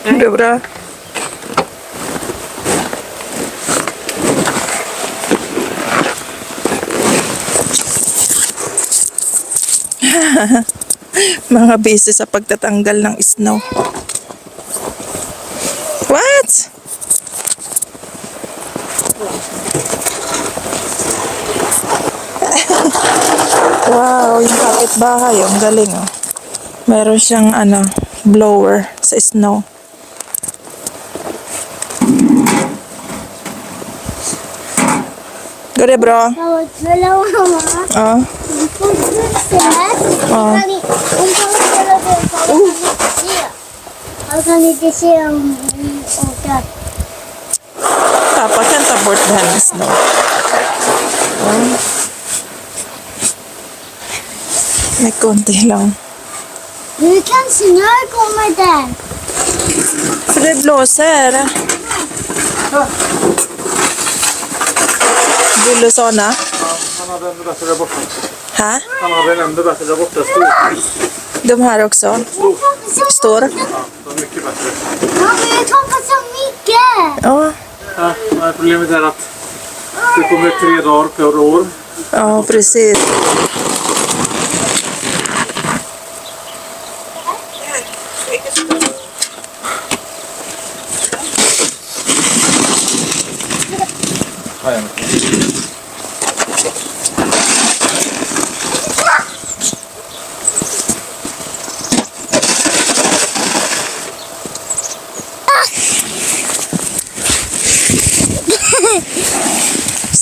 Udah bro. Mga busy sa pagtatanggal ng snow. What? Wow, yung kapitbahay, ang galing oh. Meron siyang blower sa snow. Gede bro. Oh. Dapat kan tabort dan snow. Oh. May konti lang. Vilken snö kommer där? För det blåser. Vill du såna? Han hade ännu bättre där borta. Ha? Han hade en ännu bättre där borta. Stor. De här också? Står? Ja, de är mycket bättre. Ja, men jag hoppas så mycket. Ja. Ja, men problemet är att det kommer 3 dagar per år. Ja, precis.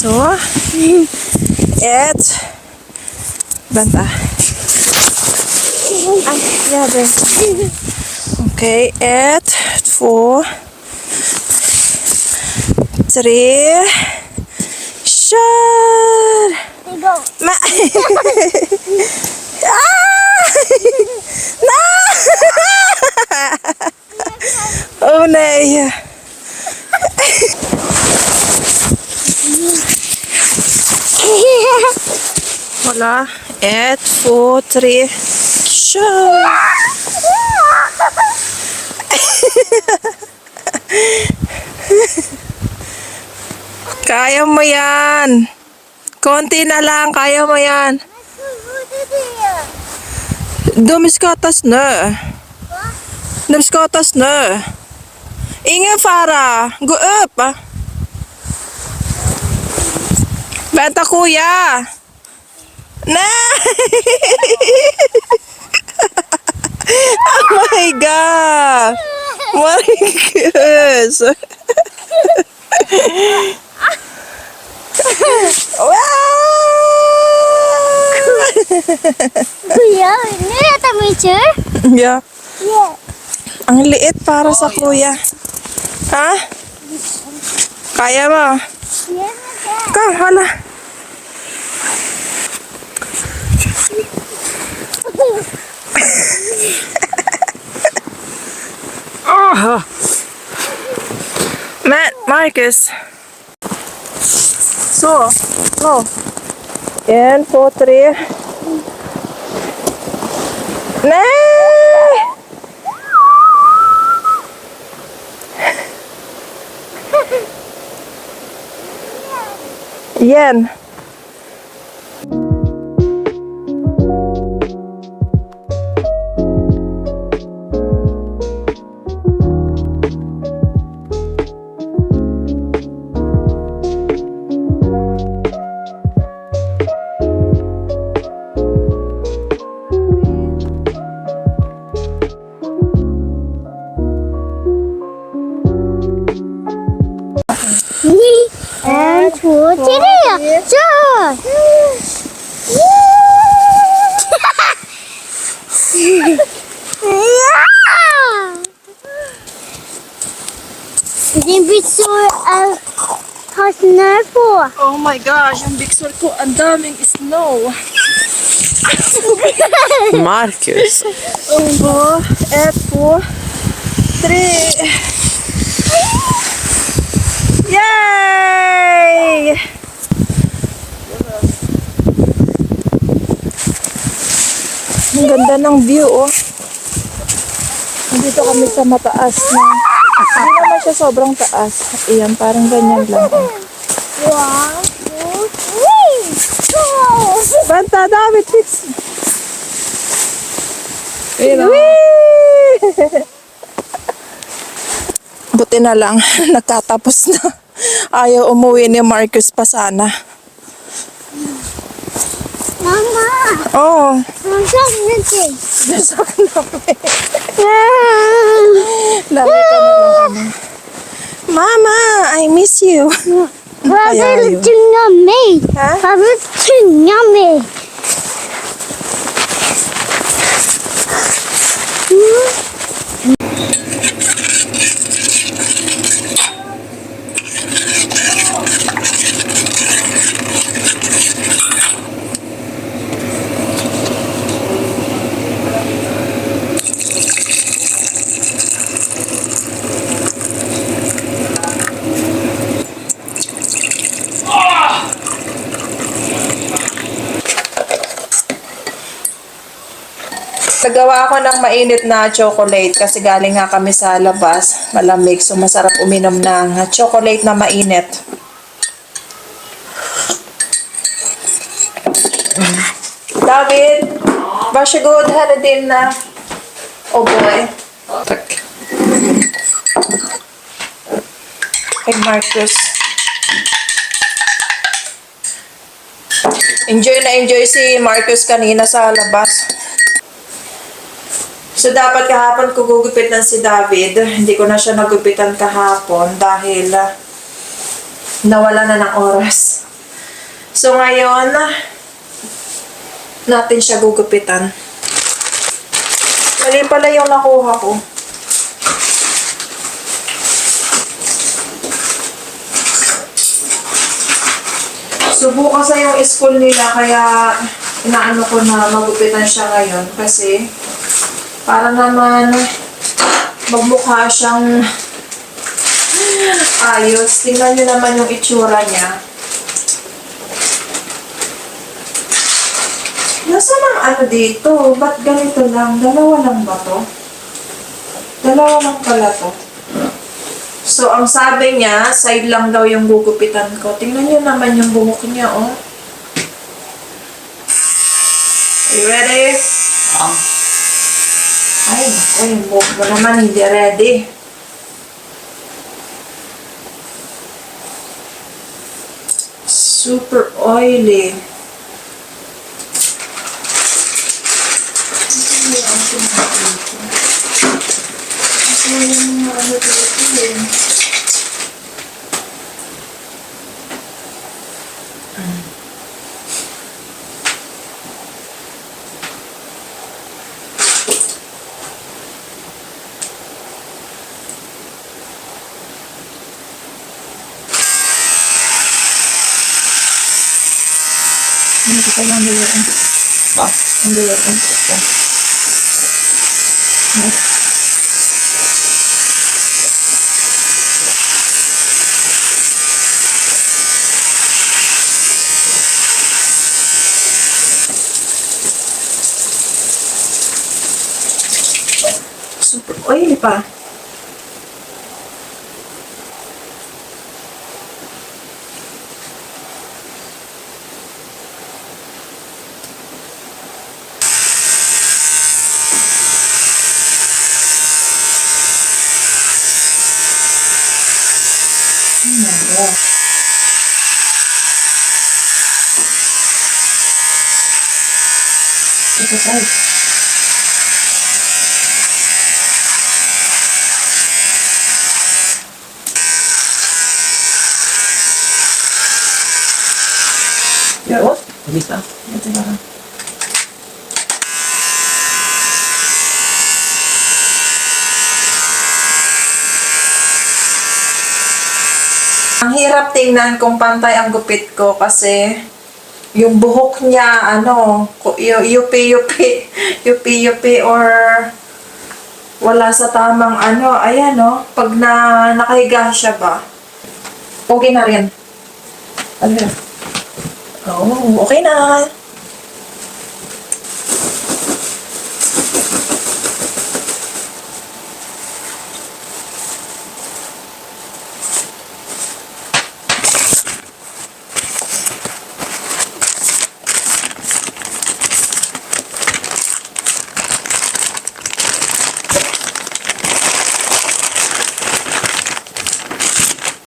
Så. Vänta. Jävlar. Okej, 1, 2, 3. Kör! Men... Oh nej! Kolla. 1, 2, 3. Kör! Kaya mo yan. Konti na lang. Kaya mo yan. De ska ta snö. De ska ta snö. Ingen fara. Gå upp. Vänta kuya. Nej. Oh my god. Marcus. Kuya, nu äter min tur. Ja. Ang liit para sa kuya. Ha? Kaya mo? Ka, hala. Men, Marcus. Så. Så. 1, 2, 3. Nej! Igen. En, två, tre. Kör! Din byxor har snö på. Oh my gosh, yung bixor ko, ang daming snow. Marcus. 2, 1, 2, 3. Yay! Ang ganda ng view, oh. Nandito kami sa mataas na. Hindi naman siya sobrang taas. Ayan, parang ganyan lang. One, two, three. Go! Banta, David, please. Hej då! Buti na lang, nagkatapos na. Ayaw umuwi ni Marcus pa sana. Mama, Oh, I'm something. nasak na kami. Lagi ka na lang kami. Mama, I miss you. Kaya yun. Tunga me. Ha? Tunga me. Nagawa ako ng mainit na chocolate kasi galing nga kami sa labas. Malamig, so masarap uminom ng chocolate na mainit. David, varsågod, här är din... Oh boy. Tack. Kay Marcus. Enjoy si Marcus kanina sa labas. So, dapat kahapon ko gugupitan si David. Hindi ko na siya nagupitan kahapon dahil nawala na ng oras. So, ngayon, natin siya gugupitan. Mali pala yung nakuha ko. So, bukas na yung school nila, kaya inaano ko na magupitan siya ngayon kasi para naman magmukha siyang ayos. Tingnan nyo naman yung itsura niya. Nasaan ang ano dito? Ba't ganito lang? Dalawa lang ba to? Dalawa lang pala to. So, ang sabi niya, side lang daw yung gugupitan ko. Tingnan nyo naman yung buhok niya, oh. Are you ready? Ay, naku, yung buhok mo naman hindi ready. Super oily. Hindi ko pa lang dalayan. Va? Ang dalayan. Super oily pa. Ito tayo. Ya, what? Lista. Ito na lang. Ang hirap tingnan kung pantay ang gupit ko kasi yung buhok niya, ano, yupi-yupi or wala sa tamang ano, ayan no, pag nakahiga siya ba, okay na rin. Ano yan? Oh, okay na.